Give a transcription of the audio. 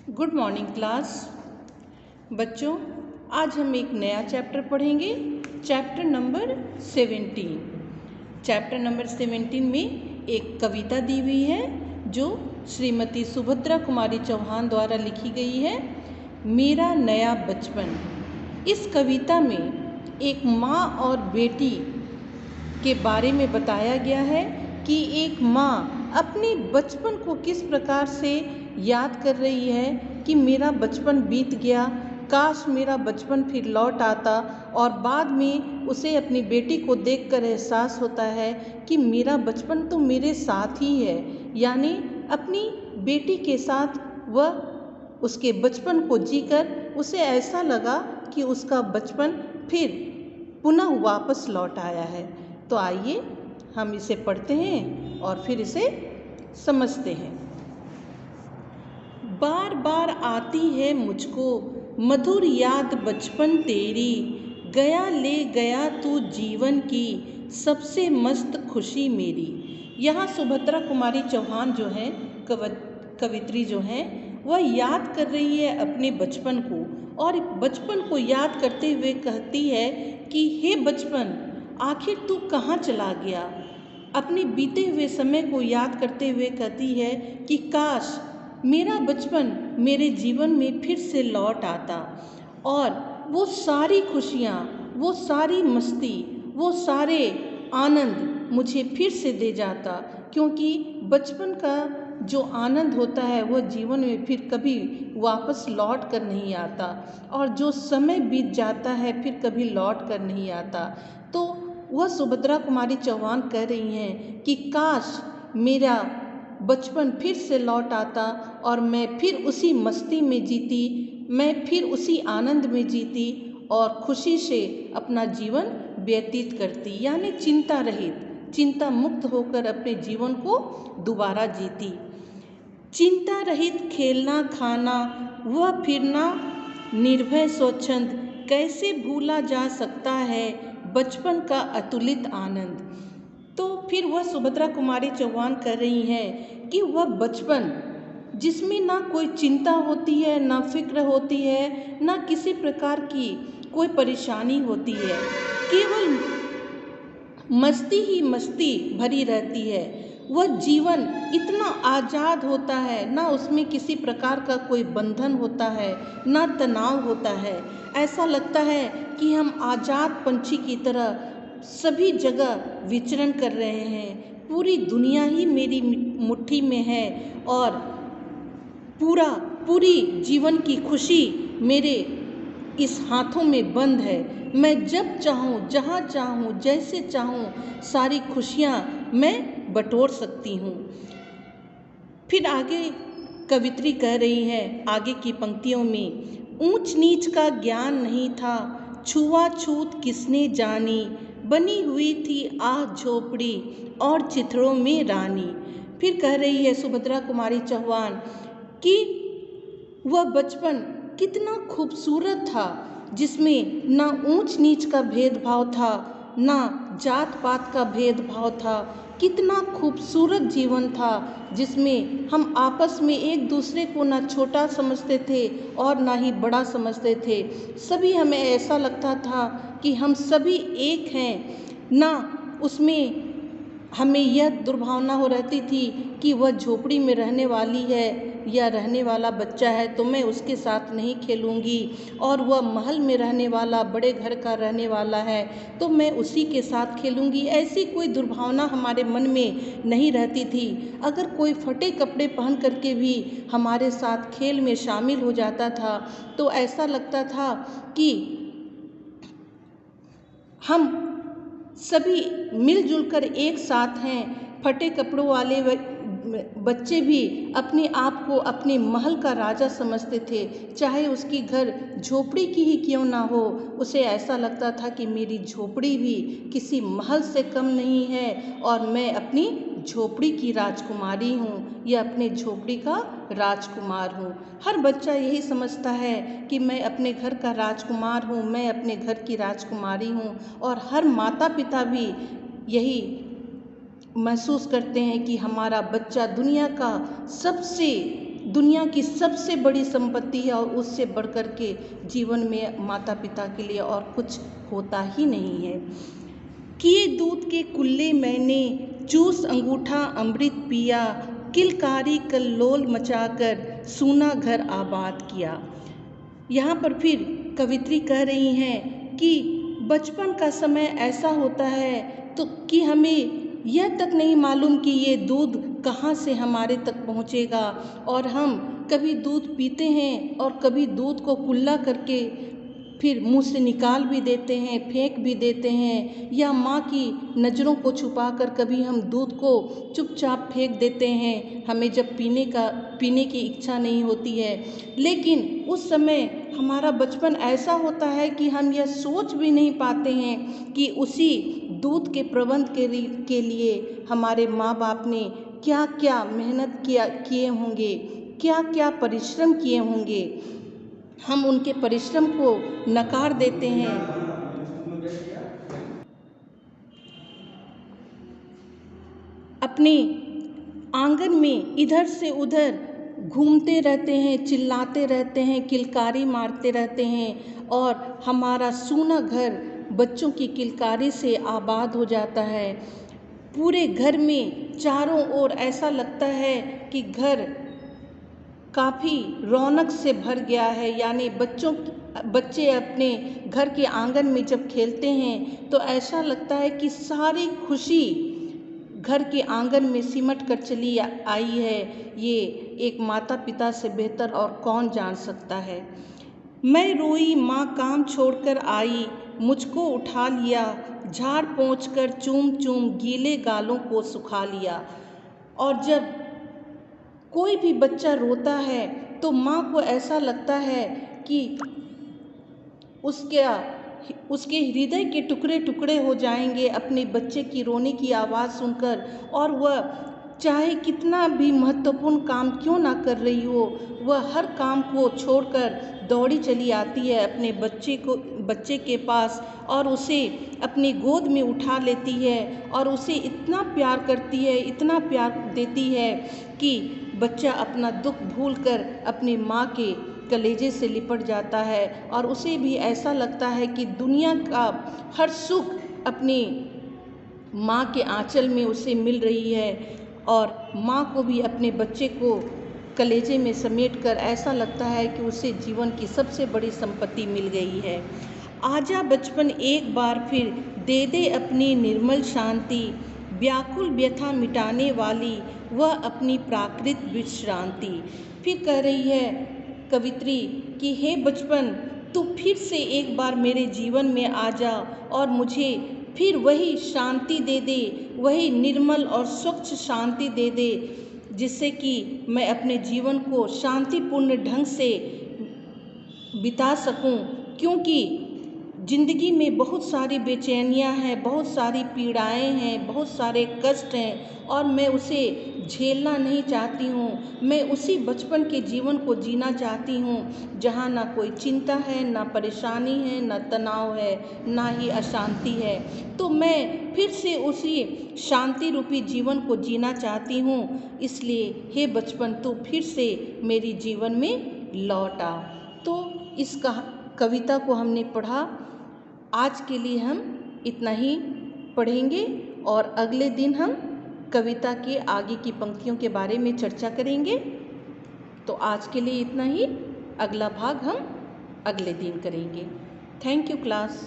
Good morning class. बच्चों, आज हम एक नया चैप्टर पढ़ेंगे, चैप्टर नंबर 17। चैप्टर नंबर 17 में एक कविता दी हुई है जो श्रीमती सुभद्रा कुमारी चौहान द्वारा लिखी गई है, मेरा नया बचपन। इस कविता में एक माँ और बेटी के बारे में बताया गया है कि एक माँ अपने बचपन को किस प्रकार से याद कर रही है कि मेरा बचपन बीत गया, काश मेरा बचपन फिर लौट आता। और बाद में उसे अपनी बेटी को देखकर एहसास होता है कि मेरा बचपन तो मेरे साथ ही है, यानी अपनी बेटी के साथ वह उसके बचपन को जीकर उसे ऐसा लगा कि उसका बचपन फिर पुनः वापस लौट आया है। तो आइए हम इसे पढ़ते हैं और फिर इसे समझते हैं। बार बार आती है मुझको मधुर याद बचपन तेरी, गया ले गया तू जीवन की सबसे मस्त खुशी मेरी। यहाँ सुभद्रा कुमारी चौहान जो है कवित्री जो है, वह याद कर रही है अपने बचपन को, और बचपन को याद करते हुए कहती है कि हे बचपन, आखिर तू कहाँ चला गया। अपने बीते हुए समय को याद करते हुए कहती है कि काश मेरा बचपन मेरे जीवन में फिर से लौट आता और वो सारी खुशियाँ, वो सारी मस्ती, वो सारे आनंद मुझे फिर से दे जाता, क्योंकि बचपन का जो आनंद होता है वह जीवन में फिर कभी वापस लौट कर नहीं आता, और जो समय बीत जाता है फिर कभी लौट कर नहीं आता। तो वह सुभद्रा कुमारी चौहान कह रही हैं कि काश मेरा बचपन फिर से लौट आता और मैं फिर उसी मस्ती में जीती, मैं फिर उसी आनंद में जीती और खुशी से अपना जीवन व्यतीत करती, यानी चिंता रहित, चिंता मुक्त होकर अपने जीवन को दोबारा जीती। चिंता रहित खेलना खाना वह फिरना निर्भय स्वच्छंद, कैसे भूला जा सकता है बचपन का अतुलित आनंद। तो फिर वह सुभद्रा कुमारी चौहान कर रही हैं कि वह बचपन जिसमें ना कोई चिंता होती है, ना फिक्र होती है, ना किसी प्रकार की कोई परेशानी होती है, केवल मस्ती ही मस्ती भरी रहती है। वह जीवन इतना आज़ाद होता है, ना उसमें किसी प्रकार का कोई बंधन होता है, ना तनाव होता है। ऐसा लगता है कि हम आज़ाद पंछी की तरह सभी जगह विचरण कर रहे हैं, पूरी दुनिया ही मेरी मुट्ठी में है और पूरी जीवन की खुशी मेरे इस हाथों में बंद है। मैं जब चाहूँ, जहाँ चाहूँ, जैसे चाहूँ, सारी खुशियाँ मैं बटोर सकती हूँ। फिर आगे कवित्री कह रही है आगे की पंक्तियों में, ऊंच नीच का ज्ञान नहीं था, छुआछूत किसने जानी, बनी हुई थी आह झोपड़ी और चिथड़ों में रानी। फिर कह रही है सुभद्रा कुमारी चौहान कि वह बचपन कितना खूबसूरत था, जिसमें ना ऊंच नीच का भेदभाव था, ना जात पात का भेदभाव था। कितना खूबसूरत जीवन था जिसमें हम आपस में एक दूसरे को ना छोटा समझते थे और ना ही बड़ा समझते थे। सभी हमें ऐसा लगता था कि हम सभी एक हैं, ना उसमें हमें यह दुर्भावना हो रहती थी कि वह झोपड़ी में रहने वाली है या रहने वाला बच्चा है तो मैं उसके साथ नहीं खेलूँगी, और वह महल में रहने वाला, बड़े घर का रहने वाला है तो मैं उसी के साथ खेलूँगी। ऐसी कोई दुर्भावना हमारे मन में नहीं रहती थी। अगर कोई फटे कपड़े पहन करके भी हमारे साथ खेल में शामिल हो जाता था तो ऐसा लगता था कि हम सभी मिलजुल कर एक साथ हैं। फटे कपड़ों वाले बच्चे भी अपने आप को अपने महल का राजा समझते थे, चाहे उसकी घर झोपड़ी की ही क्यों ना हो। उसे ऐसा लगता था कि मेरी झोपड़ी भी किसी महल से कम नहीं है और मैं अपनी झोपड़ी की राजकुमारी हूँ या अपने झोपड़ी का राजकुमार हूँ। हर बच्चा यही समझता है कि मैं अपने घर का राजकुमार हूँ, मैं अपने घर की राजकुमारी हूँ, और हर माता पिता भी यही महसूस करते हैं कि हमारा बच्चा दुनिया का सबसे दुनिया की सबसे बड़ी संपत्ति है और उससे बढ़कर के जीवन में माता पिता के लिए और कुछ होता ही नहीं है। किए दूध के कुल्ले मैंने, चूस अंगूठा अमृत पिया, किलकारी कल्लोल मचाकर सूना घर आबाद किया। यहाँ पर फिर कवित्री कह रही हैं कि बचपन का समय ऐसा होता है तो कि हमें यह तक नहीं मालूम कि ये दूध कहाँ से हमारे तक पहुँचेगा, और हम कभी दूध पीते हैं और कभी दूध को कुल्ला करके फिर मुंह से निकाल भी देते हैं, फेंक भी देते हैं, या माँ की नज़रों को छुपाकर कभी हम दूध को चुपचाप फेंक देते हैं, हमें जब पीने की इच्छा नहीं होती है। लेकिन उस समय हमारा बचपन ऐसा होता है कि हम यह सोच भी नहीं पाते हैं कि उसी दूध के प्रबंध के लिए हमारे माँ बाप ने क्या क्या मेहनत किए होंगे, क्या क्या परिश्रम किए होंगे। हम उनके परिश्रम को नकार देते हैं। अपने आंगन में इधर से उधर घूमते रहते हैं, चिल्लाते रहते हैं, किलकारी मारते रहते हैं, और हमारा सूना घर बच्चों की किलकारी से आबाद हो जाता है। पूरे घर में चारों ओर ऐसा लगता है कि घर काफ़ी रौनक से भर गया है। यानी बच्चे अपने घर के आंगन में जब खेलते हैं तो ऐसा लगता है कि सारी खुशी घर के आंगन में सिमट कर चली आई है। ये एक माता पिता से बेहतर और कौन जान सकता है। मैं रोई, माँ काम छोड़कर आई, मुझको उठा लिया, झाड़ पोंछ कर चूम चूम गीले गालों को सुखा लिया। और जब कोई भी बच्चा रोता है तो माँ को ऐसा लगता है कि उसके हृदय के टुकड़े टुकड़े हो जाएंगे अपने बच्चे की रोने की आवाज़ सुनकर, और वह चाहे कितना भी महत्वपूर्ण काम क्यों ना कर रही हो, वह हर काम को छोड़कर दौड़ी चली आती है अपने बच्चे के पास और उसे अपनी गोद में उठा लेती है और उसे इतना प्यार करती है, इतना प्यार देती है कि बच्चा अपना दुख भूलकर अपनी माँ के कलेजे से लिपट जाता है, और उसे भी ऐसा लगता है कि दुनिया का हर सुख अपनी माँ के आंचल में उसे मिल रही है। और माँ को भी अपने बच्चे को कलेजे में समेटकर ऐसा लगता है कि उसे जीवन की सबसे बड़ी संपत्ति मिल गई है। आजा बचपन एक बार फिर, दे दे अपनी निर्मल शांति, व्याकुल व्यथा मिटाने वाली वह अपनी प्राकृत विश्रांति। फिर कह रही है कवित्री कि हे बचपन, तू फिर से एक बार मेरे जीवन में आ जा और मुझे फिर वही शांति दे दे, वही निर्मल और स्वच्छ शांति दे दे, जिससे कि मैं अपने जीवन को शांतिपूर्ण ढंग से बिता सकूं। क्योंकि ज़िंदगी में बहुत सारी बेचैनियां हैं, बहुत सारी पीड़ाएं हैं, बहुत सारे कष्ट हैं, और मैं उसे झेलना नहीं चाहती हूँ। मैं उसी बचपन के जीवन को जीना चाहती हूँ जहाँ ना कोई चिंता है, ना परेशानी है, ना तनाव है, ना ही अशांति है। तो मैं फिर से उसी शांति रूपी जीवन को जीना चाहती हूँ। इसलिए हे बचपन, तू फिर से मेरी जीवन में लौट आ। तो इस कविता को हमने पढ़ा। आज के लिए हम इतना ही पढ़ेंगे और अगले दिन हम कविता के आगे की पंक्तियों के बारे में चर्चा करेंगे। तो आज के लिए इतना ही, अगला भाग हम अगले दिन करेंगे। Thank you class.